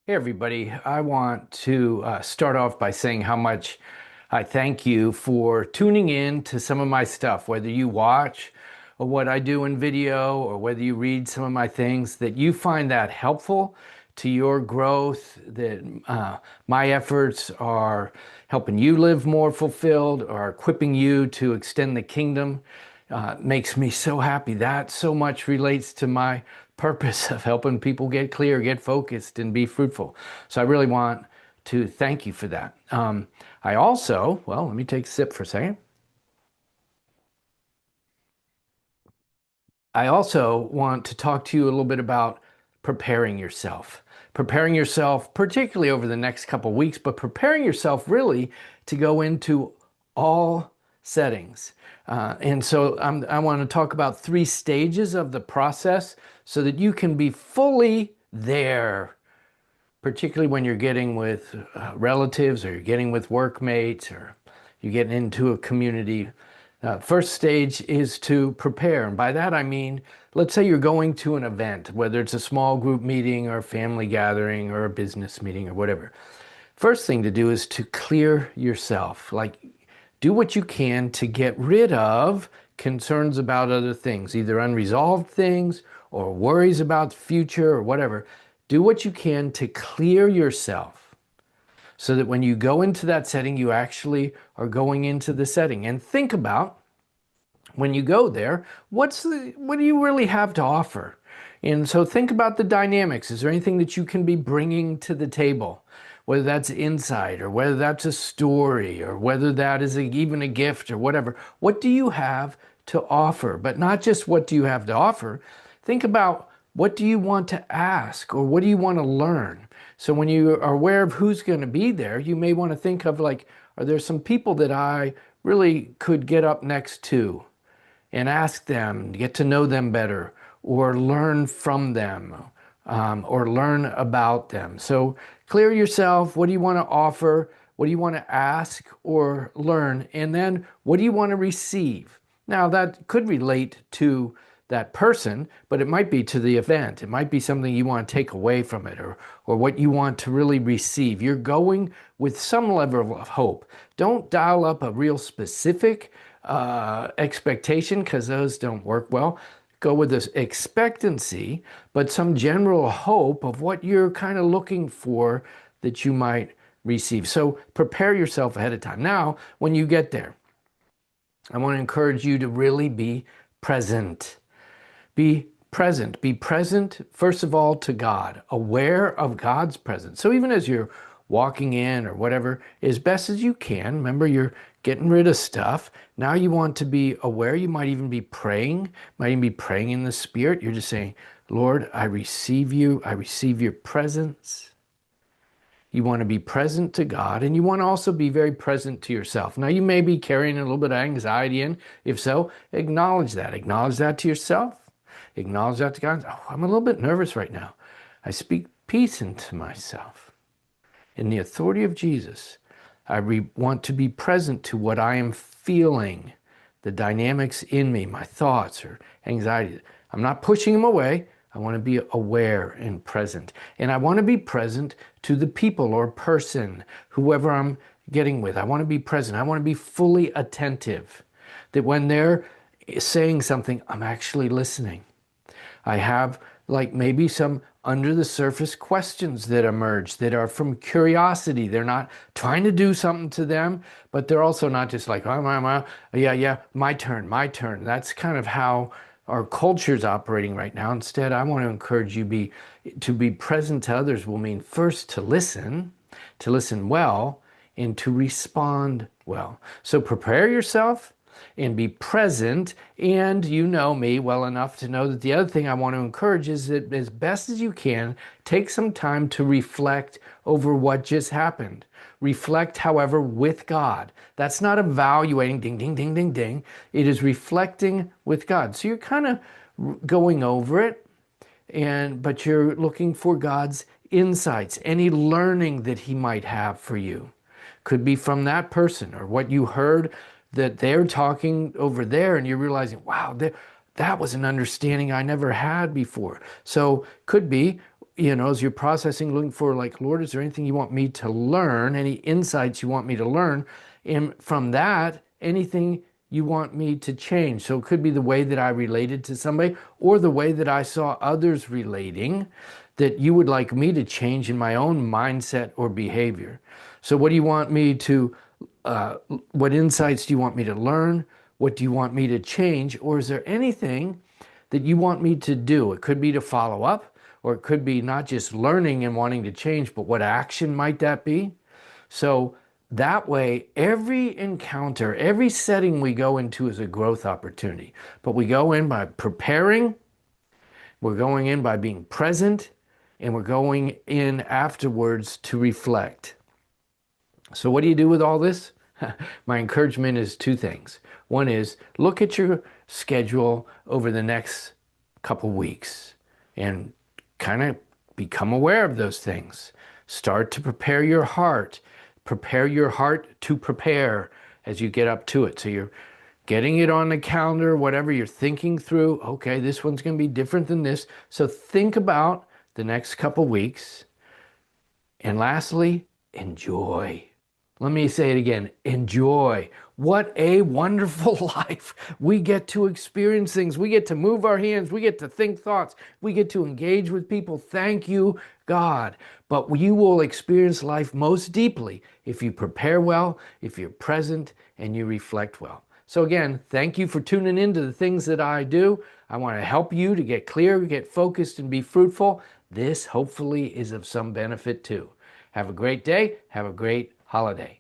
Hey, everybody. I want to start off by saying how much I thank you for tuning in to some of my stuff, whether you watch or what I do in video or whether you read some of my things, that you find that helpful to your growth, that my efforts are helping you live more fulfilled or equipping you to extend the kingdom. Makes me so happy. That so much relates to my purpose of helping people get clear, get focused, and be fruitful. So I really want to thank you for that. I also, well, let me take a sip for a second. I also want to talk to you a little bit about preparing yourself. Preparing yourself, particularly over the next couple weeks, but preparing yourself really to go into all settings. I want to talk about 3 stages of the process so that you can be fully there, particularly when you're getting with relatives or you're getting with workmates or you're getting into a community. First stage is to prepare. And by that, I mean, let's say you're going to an event, whether it's a small group meeting or a family gathering or a business meeting or whatever. First thing to do is to clear yourself. Like, do what you can to get rid of concerns about other things, either unresolved things or worries about the future or whatever. Do what you can to clear yourself so that when you go into that setting, you actually are going into the setting. And think about, when you go there, what do you really have to offer? And so think about the dynamics. Is there anything that you can be bringing to the table? Whether that's insight or whether that's a story or whether that is even a gift or whatever. What do you have to offer? But not just what do you have to offer. Think about, what do you want to ask or what do you want to learn? So when you are aware of who's going to be there, you may want to think of, like, are there some people that I really could get up next to and ask them, get to know them better, or learn from them, or learn about them. So clear yourself. What do you want to offer? What do you want to ask or learn? And then what do you want to receive? Now, that could relate to that person, but it might be to the event. It might be something you want to take away from it, or what you want to really receive. You're going with some level of hope. Don't dial up a real specific expectation, because those don't work well. Go with this expectancy, but some general hope of what you're kind of looking for that you might receive. So prepare yourself ahead of time. Now, when you get there, I want to encourage you to really be present. Be present. Be present, first of all, to God, aware of God's presence. So even as you're walking in or whatever, as best as you can, remember, you're getting rid of stuff. Now you want to be aware. You might even be praying, in the Spirit. You're just saying, Lord, I receive you. I receive your presence. You want to be present to God, and you want to also be very present to yourself. Now, you may be carrying a little bit of anxiety in. If so, acknowledge that. Acknowledge that to yourself. Acknowledge that to God. Oh, I'm a little bit nervous right now. I speak peace into myself. In the authority of Jesus, I want to be present to what I am feeling, the dynamics in me, my thoughts or anxiety. I'm not pushing them away. I want to be aware and present. And I want to be present to the people or person, whoever I'm getting with. I want to be present. I want to be fully attentive. That when they're saying something, I'm actually listening. I have, like, maybe some under the surface questions that emerge that are from curiosity. They're not trying to do something to them, but they're also not just like, oh, yeah, my turn. That's kind of how our culture's operating right now. Instead, I want to encourage you to be present to others will mean first to listen well, and to respond well. So prepare yourself and be present. And you know me well enough to know that the other thing I want to encourage is that, as best as you can, take some time to reflect over what just happened. Reflect, however, with God. That's not evaluating, ding, ding, ding, ding, ding. It is reflecting with God. So you're kind of going over it, but you're looking for God's insights, any learning that he might have for you. Could be from that person or what you heard that they're talking over there, and you're realizing, wow, that was an understanding I never had before. So could be as you're processing, looking for like, Lord, is there anything you want me to learn? Any insights you want me to learn? And from that, anything you want me to change. So it could be the way that I related to somebody or the way that I saw others relating that you would like me to change in my own mindset or behavior. So what do you want me to, what insights do you want me to learn? What do you want me to change? Or is there anything that you want me to do? It could be to follow up, or it could be not just learning and wanting to change, but what action might that be? So that way, every encounter, every setting we go into is a growth opportunity. But we go in by preparing, we're going in by being present, and we're going in afterwards to reflect. So what do you do with all this? My encouragement is two things. One is look at your schedule over the next couple weeks and kind of become aware of those things. Start to prepare your heart. Prepare your heart to prepare as you get up to it. So you're getting it on the calendar, whatever you're thinking through. Okay, this one's going to be different than this. So think about the next couple weeks. And lastly, enjoy. Let me say it again, enjoy. What a wonderful life. We get to experience things. We get to move our hands. We get to think thoughts. We get to engage with people. Thank you, God. But you will experience life most deeply if you prepare well, if you're present, and you reflect well. So again, thank you for tuning in to the things that I do. I want to help you to get clear, get focused, and be fruitful. This hopefully is of some benefit too. Have a great day. Have a great holiday.